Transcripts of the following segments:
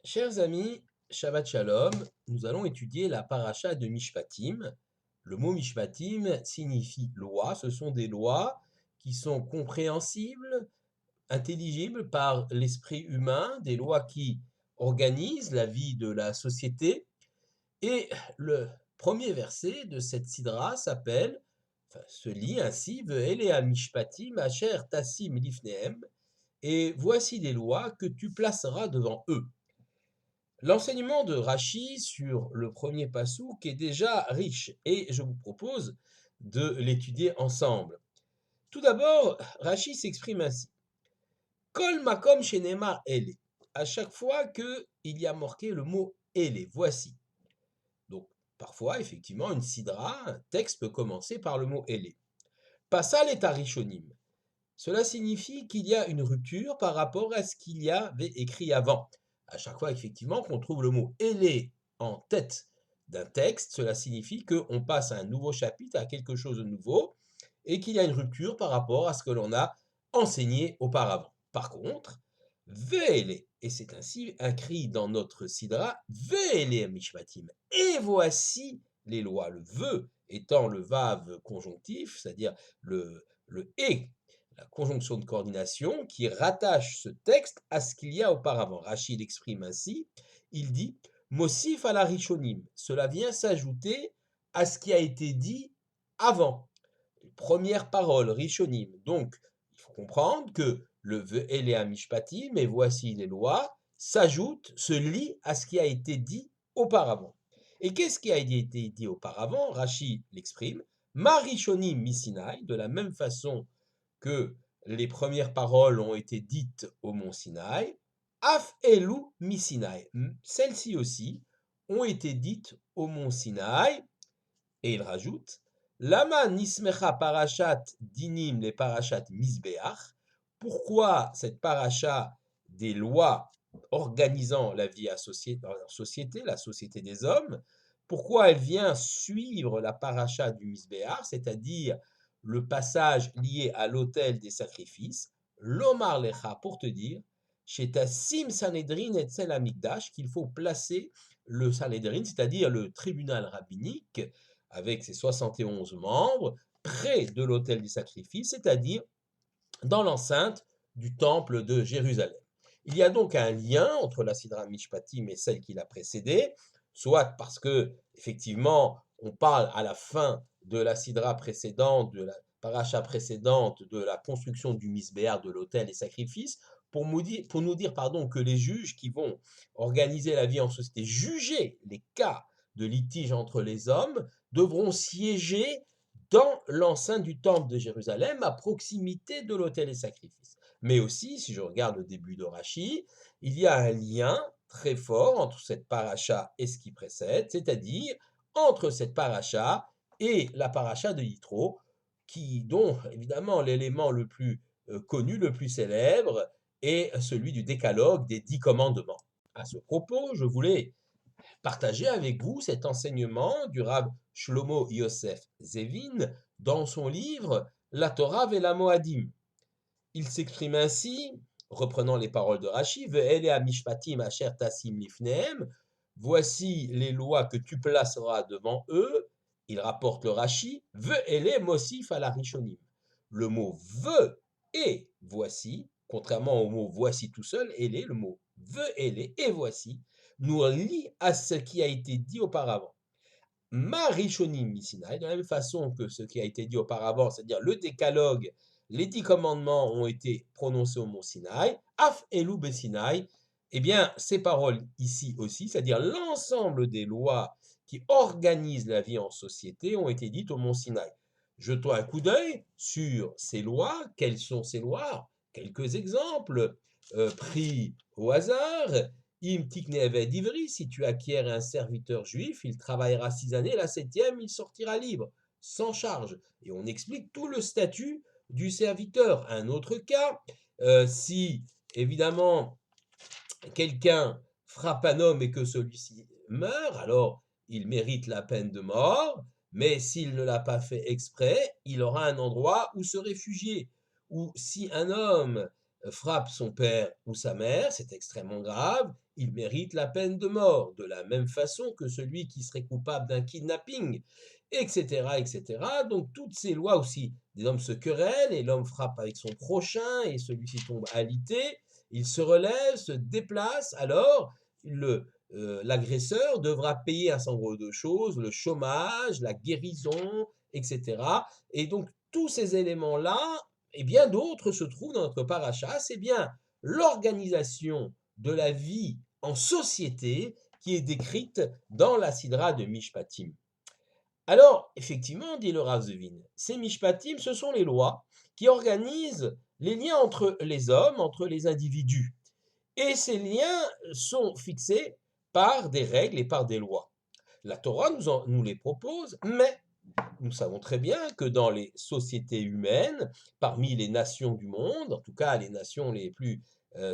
Chers amis, Shabbat Shalom, nous allons étudier la paracha de Mishpatim. Le mot Mishpatim signifie loi, ce sont des lois qui sont compréhensibles, intelligibles par l'esprit humain, des lois qui organisent la vie de la société. Et le premier verset de cette sidra se lit ainsi, Ve'elea Mishpatim asher tassim lifnehem, et voici les lois que tu placeras devant eux. L'enseignement de Rachi sur le premier passouk est déjà riche et je vous propose de l'étudier ensemble. Tout d'abord, Rachi s'exprime ainsi. Kol makom shenemar ele. À chaque fois qu'il y a marqué le mot ele, voici. Donc, parfois, effectivement, une sidra, un texte peut commencer par le mot ele. Passal et arishonim. Cela signifie qu'il y a une rupture par rapport à ce qu'il y avait écrit avant. À chaque fois, effectivement, qu'on trouve le mot « élé » en tête d'un texte, cela signifie qu'on passe à un nouveau chapitre, à quelque chose de nouveau, et qu'il y a une rupture par rapport à ce que l'on a enseigné auparavant. Par contre, « ve'élé », et c'est ainsi écrit dans notre sidra, « ve'élé mishpatim », et voici les lois. Le « ve » étant le vav conjonctif, c'est-à-dire le « et », la conjonction de coordination qui rattache ce texte à ce qu'il y a auparavant. Rachid l'exprime ainsi, il dit « Mosif à la rishonim », cela vient s'ajouter à ce qui a été dit avant. Première parole, rishonim. Donc, il faut comprendre que le Ve'elea mishpatim, et voici les lois, s'ajoute, se lie à ce qui a été dit auparavant. Et qu'est-ce qui a été dit auparavant? Rachid l'exprime, Ma rishonim misinaï, de la même façon que les premières paroles ont été dites au mont Sinaï, Af Elou mi Sinaï. Celles-ci aussi ont été dites au mont Sinaï. Et il rajoute, Lama nismecha parashat dinim les parashat misbeach. Pourquoi cette paracha des lois organisant la vie en société, la société des hommes, pourquoi elle vient suivre la paracha du misbeach, c'est-à-dire le passage lié à l'autel des sacrifices, l'omar lecha, pour te dire, chez Tassim Sanhedrin et Tzel Amigdash, qu'il faut placer le Sanhedrin, c'est-à-dire le tribunal rabbinique, avec ses 71 membres, près de l'autel des sacrifices, c'est-à-dire dans l'enceinte du temple de Jérusalem. Il y a donc un lien entre la Sidra Mishpatim et celle qui l'a précédée, soit parce que, effectivement, on parle à la fin de la Sidra précédente, de la paracha précédente, de la construction du Misbéar, de l'autel des sacrifices, pour nous dire que les juges qui vont organiser la vie en société, juger les cas de litige entre les hommes, devront siéger dans l'enceinte du temple de Jérusalem, à proximité de l'autel des sacrifices. Mais aussi, si je regarde le début de Rachi, il y a un lien très fort entre cette paracha et ce qui précède, c'est-à-dire entre cette paracha et la paracha de Yitro, dont évidemment l'élément le plus connu, le plus célèbre, est celui du décalogue des 10 commandements. À ce propos, je voulais partager avec vous cet enseignement du Rav Shlomo Yosef Zevin dans son livre La Torah et la Moadim. Il s'exprime ainsi, reprenant les paroles de Rashi, Ve'elea mishpatim asher tasim lifnehem, voici les lois que tu placeras devant eux. Il rapporte le Rashi, Ve'ele mosif à la rishonim. Le mot ve et voici, contrairement au mot voici tout seul, ele, le mot ve'ele et voici, nous lie à ce qui a été dit auparavant. Ma rishonim misinaï, de la même façon que ce qui a été dit auparavant, c'est-à-dire le décalogue, les 10 commandements ont été prononcés au mont Sinaï, af elou besinaï, eh bien, ces paroles ici aussi, c'est-à-dire l'ensemble des lois qui organisent la vie en société, ont été dites au mont Sinaï. Jetons un coup d'œil sur ces lois. Quelles sont ces lois? Quelques exemples pris au hasard. Im tikne eved ivri, si tu acquiers un serviteur juif, il travaillera 6 années, la 7e, il sortira libre, sans charge. Et on explique tout le statut du serviteur. Un autre cas, si évidemment quelqu'un frappe un homme et que celui-ci meurt, alors il mérite la peine de mort, mais s'il ne l'a pas fait exprès, il aura un endroit où se réfugier. Ou si un homme frappe son père ou sa mère, c'est extrêmement grave, il mérite la peine de mort, de la même façon que celui qui serait coupable d'un kidnapping, etc., etc. Donc toutes ces lois aussi, des hommes se querellent et l'homme frappe avec son prochain et celui-ci tombe alité, il se relève, se déplace, alors l'agresseur devra payer un certain nombre de choses, le chômage, la guérison, etc. Et donc tous ces éléments-là et bien d'autres se trouvent dans notre paracha, c'est bien l'organisation de la vie en société qui est décrite dans la Sidra de Mishpatim. Alors, effectivement, dit le Rav Zevin, ces Mishpatim, ce sont les lois qui organisent les liens entre les hommes, entre les individus. Et ces liens sont fixés par des règles et par des lois. La Torah nous les propose, mais nous savons très bien que dans les sociétés humaines, parmi les nations du monde, en tout cas les nations les plus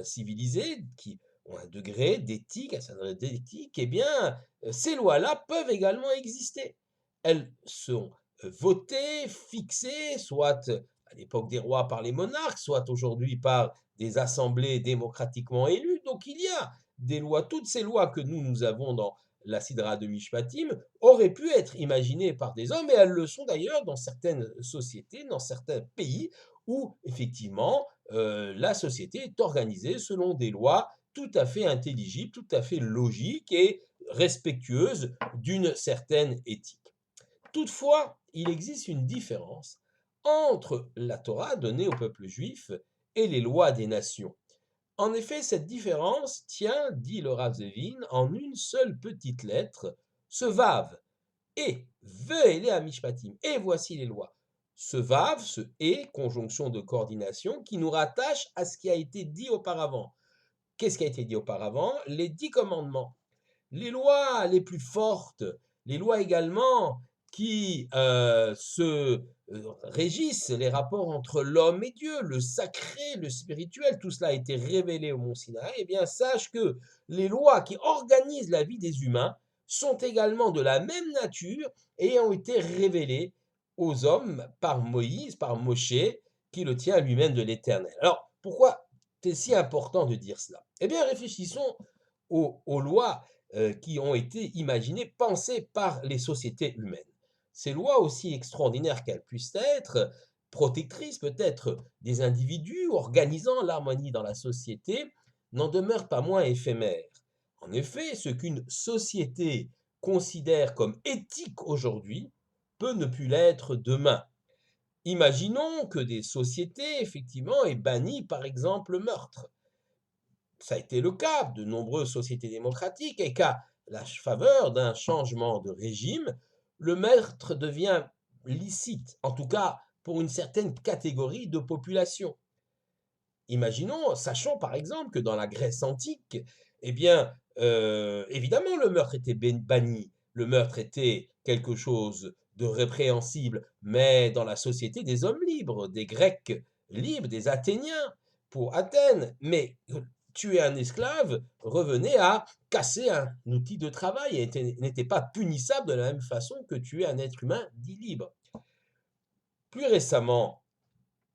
civilisées, qui ont un degré d'éthique, un certain degré d'éthique, eh bien, ces lois-là peuvent également exister. Elles sont votées, fixées, soit à l'époque des rois par les monarques, soit aujourd'hui par des assemblées démocratiquement élues. Donc il y a des lois, toutes ces lois que nous avons dans la Sidra de Mishpatim, auraient pu être imaginées par des hommes, et elles le sont d'ailleurs dans certaines sociétés, dans certains pays, où effectivement la société est organisée selon des lois tout à fait intelligibles, tout à fait logiques et respectueuses d'une certaine éthique. Toutefois, il existe une différence entre la Torah donnée au peuple juif et les lois des nations. En effet, cette différence tient, dit le Rav Zevin, en une seule petite lettre, ce vav, et, ve'ele à mishpatim, et voici les lois. Ce vav, ce et, conjonction de coordination, qui nous rattache à ce qui a été dit auparavant. Qu'est-ce qui a été dit auparavant? Les 10 commandements. Les lois les plus fortes, les lois également qui régissent les rapports entre l'homme et Dieu, le sacré, le spirituel, tout cela a été révélé au mont Sinaï, eh bien sache que les lois qui organisent la vie des humains sont également de la même nature et ont été révélées aux hommes par Moïse, par Moshe, qui le tient lui-même de l'Éternel. Alors, pourquoi c'est si important de dire cela? Eh bien, réfléchissons aux lois qui ont été imaginées, pensées par les sociétés humaines. Ces lois, aussi extraordinaires qu'elles puissent être, protectrices peut-être des individus, organisant l'harmonie dans la société, n'en demeurent pas moins éphémères. En effet, ce qu'une société considère comme éthique aujourd'hui peut ne plus l'être demain. Imaginons que des sociétés, effectivement, aient banni, par exemple, le meurtre. Ça a été le cas de nombreuses sociétés démocratiques et qu'à la faveur d'un changement de régime, le meurtre devient licite, en tout cas pour une certaine catégorie de population. Imaginons, sachant par exemple que dans la Grèce antique, eh bien, évidemment, le meurtre était banni, le meurtre était quelque chose de répréhensible, mais dans la société des hommes libres, des Grecs libres, des Athéniens, pour Athènes, mais tuer un esclave revenait à casser un outil de travail et n'était pas punissable de la même façon que tuer un être humain dit libre. Plus récemment,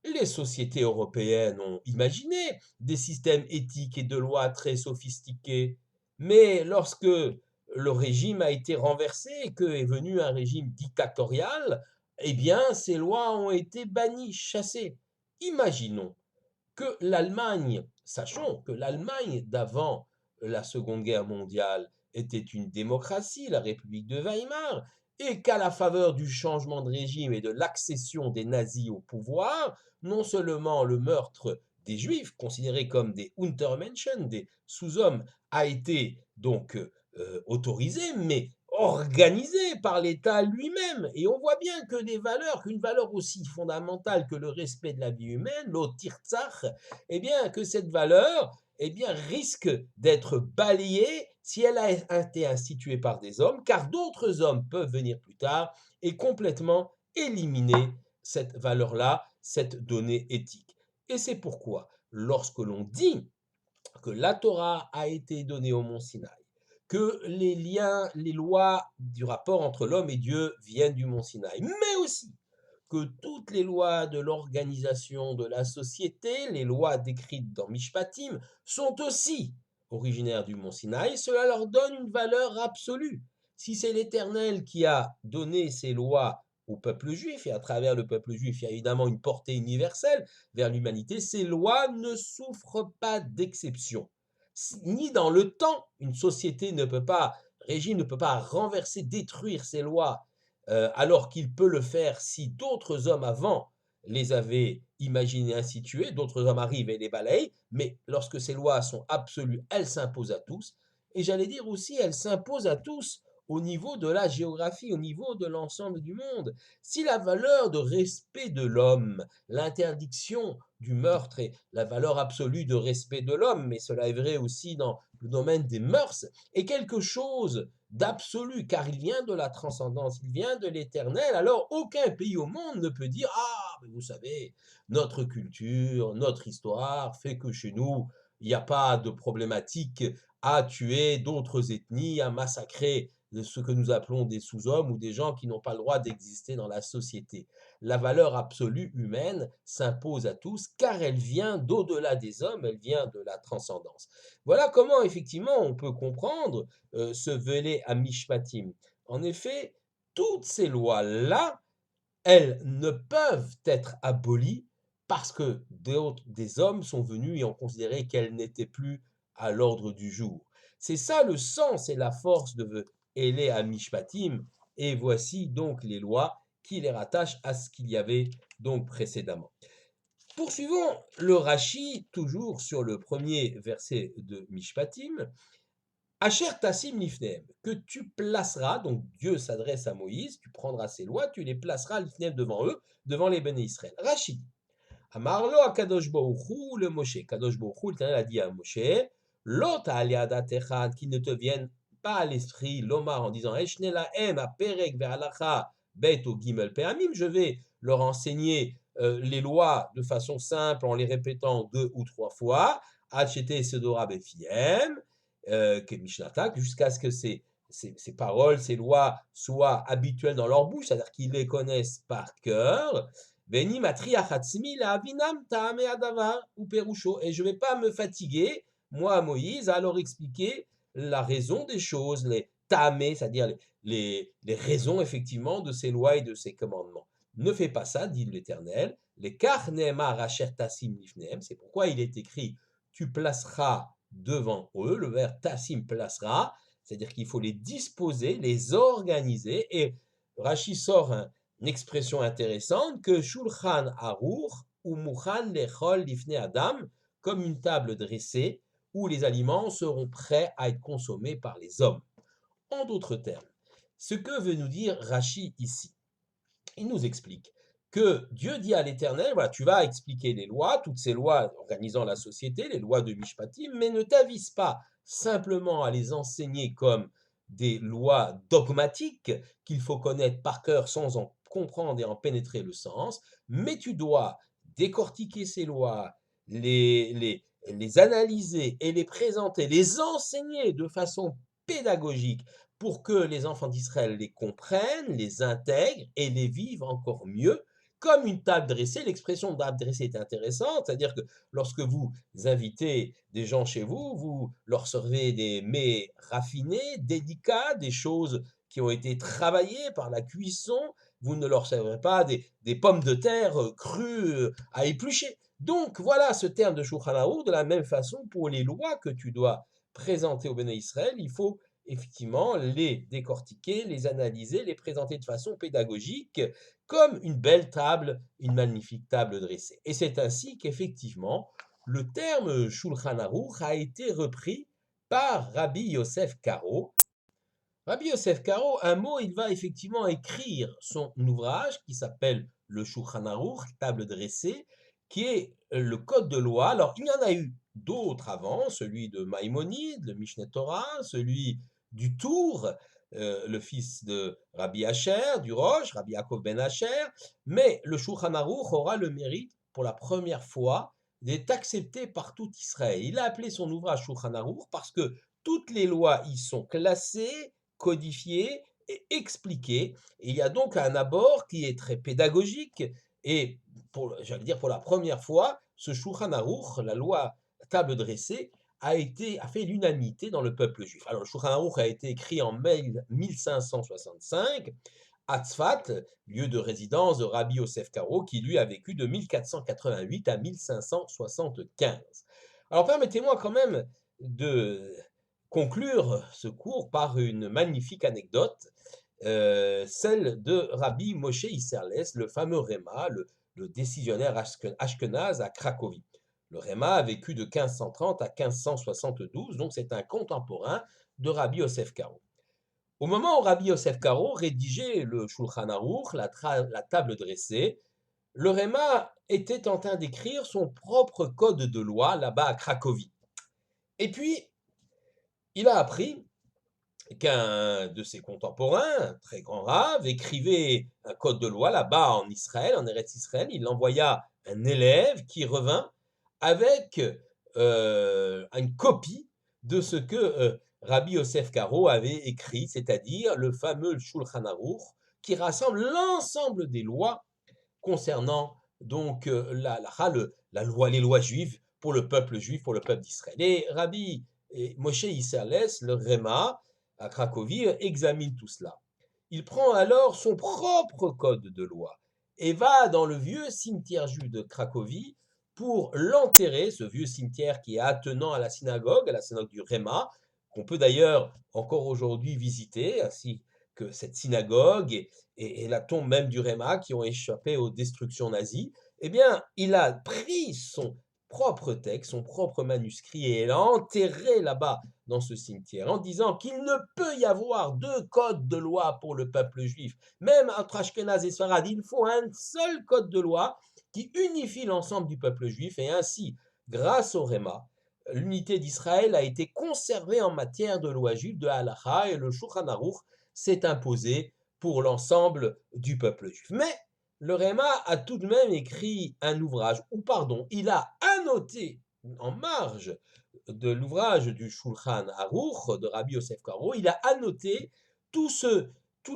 les sociétés européennes ont imaginé des systèmes éthiques et de lois très sophistiqués, mais lorsque le régime a été renversé et que est venu un régime dictatorial, eh bien, ces lois ont été bannies, chassées. Imaginons que l'Allemagne, sachons que l'Allemagne d'avant la Seconde Guerre mondiale était une démocratie, la République de Weimar, et qu'à la faveur du changement de régime et de l'accession des nazis au pouvoir, non seulement le meurtre des Juifs, considérés comme des Untermenschen, des sous-hommes, a été donc autorisé, mais organisé par l'État lui-même. Et on voit bien que qu'une valeur aussi fondamentale que le respect de la vie humaine, l'otirtzach, eh bien, que cette valeur, eh bien, risque d'être balayée si elle a été instituée par des hommes, car d'autres hommes peuvent venir plus tard et complètement éliminer cette valeur-là, cette donnée éthique. Et c'est pourquoi, lorsque l'on dit que la Torah a été donnée au mont Sinaï, que les liens, les lois du rapport entre l'homme et Dieu viennent du mont Sinaï, mais aussi que toutes les lois de l'organisation de la société, les lois décrites dans Mishpatim, sont aussi originaires du mont Sinaï. Cela leur donne une valeur absolue. Si c'est l'Éternel qui a donné ces lois au peuple juif, et à travers le peuple juif, il y a évidemment une portée universelle vers l'humanité, ces lois ne souffrent pas d'exception. Ni dans le temps, une société ne peut pas, régime ne peut pas renverser, détruire ces lois, alors qu'il peut le faire si d'autres hommes avant les avaient imaginées, instituées, d'autres hommes arrivent et les balayent, mais lorsque ces lois sont absolues, elles s'imposent à tous, et j'allais dire aussi, elles s'imposent à tous au niveau de la géographie, au niveau de l'ensemble du monde. Si la valeur de respect de l'homme, l'interdiction du meurtre et la valeur absolue de respect de l'homme, mais cela est vrai aussi dans le domaine des mœurs, est quelque chose d'absolu, car il vient de la transcendance, il vient de l'éternel, alors aucun pays au monde ne peut dire: «Ah, mais vous savez, notre culture, notre histoire fait que chez nous, il n'y a pas de problématique à tuer d'autres ethnies, à massacrer ce que nous appelons des sous-hommes ou des gens qui n'ont pas le droit d'exister dans la société. La valeur absolue humaine s'impose à tous car elle vient d'au-delà des hommes, elle vient de la transcendance. Voilà comment effectivement on peut comprendre ce velé à Mishpatim. En effet, toutes ces lois-là, elles ne peuvent être abolies parce que des hommes sont venus et ont considéré qu'elles n'étaient plus à l'ordre du jour. C'est ça le sens et la force de Élé à Mishpatim, et voici donc les lois qui les rattachent à ce qu'il y avait donc précédemment. Poursuivons le Rashi, toujours sur le premier verset de Mishpatim. Asher tassim lifneem, que tu placeras, donc Dieu s'adresse à Moïse, tu prendras ces lois, tu les placeras lifneem devant eux, devant les béné Israël. Rashi, Amarlo à Kadosh Baruch le Moshe. Kadosh Baruch Hu, l'Éternel a dit à Moshe, Lot aliada techad, qui ne te vienne pas à l'esprit, l'Omar, en disant, Eshne lahem a perek ve'alacha bet ou gimel pe'amim, je vais leur enseigner les lois de façon simple en les répétant 2 ou 3 fois, Hachete Sedora Befiem, jusqu'à ce que ces paroles, ces lois soient habituelles dans leur bouche, c'est-à-dire qu'ils les connaissent par cœur. Et je ne vais pas me fatiguer, moi, Moïse, à leur expliquer la raison des choses, les tamé, c'est-à-dire les raisons effectivement de ces lois et de ces commandements. Ne fais pas ça, dit l'Éternel. Les karnema racher tassim lifneem, c'est pourquoi il est écrit tu placeras devant eux, le verbe tassim placera, c'est-à-dire qu'il faut les disposer, les organiser, et Rashi sort une expression intéressante que Shulchan Aruch ou Muchan Lechol Lifne Adam, comme une table dressée où les aliments seront prêts à être consommés par les hommes. En d'autres termes, ce que veut nous dire Rashi ici, il nous explique que Dieu dit à l'Éternel, voilà, tu vas expliquer les lois, toutes ces lois organisant la société, les lois de Mishpatim, mais ne t'avise pas simplement à les enseigner comme des lois dogmatiques qu'il faut connaître par cœur sans en comprendre et en pénétrer le sens, mais tu dois décortiquer ces lois, les analyser et les présenter, les enseigner de façon pédagogique pour que les enfants d'Israël les comprennent, les intègrent et les vivent encore mieux, comme une table dressée. L'expression table dressée est intéressante, c'est-à-dire que lorsque vous invitez des gens chez vous, vous leur servez des mets raffinés, délicats, des choses qui ont été travaillées par la cuisson, vous ne leur servez pas des pommes de terre crues à éplucher. Donc voilà ce terme de Shulchan Aruch, de la même façon pour les lois que tu dois présenter au Béné Israël, il faut effectivement les décortiquer, les analyser, les présenter de façon pédagogique, comme une belle table, une magnifique table dressée. Et c'est ainsi qu'effectivement, le terme Shulchan Aruch a été repris par Rabbi Yosef Karo. Rabbi Yosef Karo, un mot, il va effectivement écrire son ouvrage qui s'appelle le Shulchan Aruch, table dressée, qui est le code de loi. Alors, il y en a eu d'autres avant, celui de Maïmonide, le Mishneh Torah, celui du Tour, le fils de Rabbi Asher, du Roche, Rabbi Yaakov ben Asher, mais le Shulchan Aruch aura le mérite, pour la première fois, d'être accepté par tout Israël. Il a appelé son ouvrage Shulchan Aruch parce que toutes les lois y sont classées, codifiées expliquer. Et il y a donc un abord qui est très pédagogique et j'allais dire pour la première fois, ce Shulchan Aroukh, la loi table dressée, a fait l'unanimité dans le peuple juif. Alors le Shulchan Aroukh a été écrit en 1565 à Tzfat, lieu de résidence de Rabbi Yosef Karo, qui lui a vécu de 1488 à 1575. Alors permettez-moi quand même de conclure ce cours par une magnifique anecdote, celle de Rabbi Moshe Isserles, le fameux Réma, le décisionnaire ashkenaz à Cracovie. Le Réma a vécu de 1530 à 1572, donc c'est un contemporain de Rabbi Yosef Karo. Au moment où Rabbi Yosef Karo rédigeait le Shulchan Aroukh, la table dressée, le Réma était en train d'écrire son propre code de loi là-bas à Cracovie. Et puis, il a appris qu'un de ses contemporains, un très grand rave, écrivait un code de loi là-bas en Israël, en Eretz Israël. Il envoya un élève qui revint avec une copie de ce que Rabbi Yosef Karo avait écrit, c'est-à-dire le fameux Shulchan Aroukh, qui rassemble l'ensemble des lois concernant donc la loi, les lois juives pour le peuple juif, pour le peuple d'Israël. Et Rabbi Moshe Isserles, le Réma, à Cracovie, examine tout cela. Il prend alors son propre code de loi et va dans le vieux cimetière juif de Cracovie pour l'enterrer, ce vieux cimetière qui est attenant à la synagogue du Réma, qu'on peut d'ailleurs encore aujourd'hui visiter, ainsi que cette synagogue et la tombe même du Réma qui ont échappé aux destructions nazies. Eh bien, il a pris son propre texte, son propre manuscrit, et il l'a enterré là-bas dans ce cimetière en disant qu'il ne peut y avoir deux codes de loi pour le peuple juif. Même entre Ashkenaz et Sfarad, il faut un seul code de loi qui unifie l'ensemble du peuple juif et ainsi, grâce au Réma, l'unité d'Israël a été conservée en matière de loi juive, de halacha, et le Shulchan Aroukh s'est imposé pour l'ensemble du peuple juif. Mais le Réma a tout de même écrit un ouvrage, ou pardon, il a annoté en marge de l'ouvrage du Shulchan Aroukh de Rabbi Yosef Karo, il a annoté tous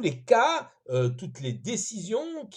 les cas, toutes les décisions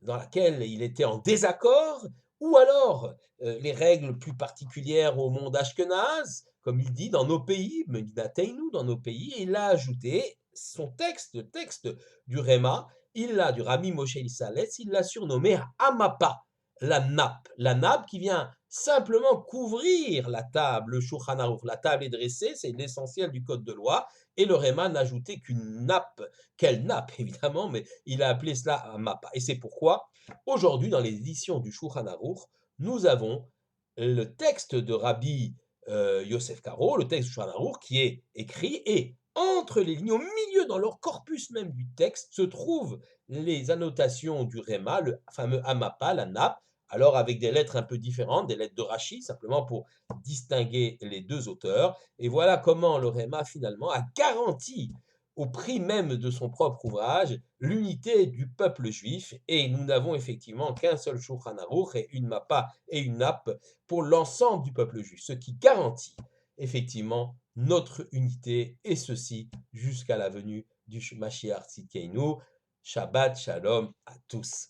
dans lesquelles il était en désaccord, ou alors les règles plus particulières au monde ashkenaz, comme il dit, dans nos pays, Medinateinu, dans nos pays, et il a ajouté son texte, le texte du Réma, du Rabbi Moshe Isserles, il l'a surnommé Amapa, la nappe qui vient simplement couvrir la table, le Shulchan Aroukh. La table est dressée, c'est l'essentiel du code de loi, et le Réma n'a ajouté qu'une nappe. Quelle nappe, évidemment, mais il a appelé cela Amapa. Et c'est pourquoi, aujourd'hui, dans les éditions du Shulchan Aroukh, nous avons le texte de Rabbi Yosef Karo, le texte du Shulchan Aroukh, qui est écrit, et entre les lignes, au milieu, dans leur corpus même du texte, se trouvent les annotations du Réma, le fameux Amapa, la nappe, alors avec des lettres un peu différentes, des lettres de Rachi, simplement pour distinguer les deux auteurs. Et voilà comment le Réma, finalement, a garanti, au prix même de son propre ouvrage, l'unité du peuple juif. Et nous n'avons effectivement qu'un seul Shulchan Aroukh et une Mappa et une nappe pour l'ensemble du peuple juif, ce qui garantit effectivement notre unité, et ceci jusqu'à la venue du Mashiach Tzidkeinu. Shabbat Shalom à tous.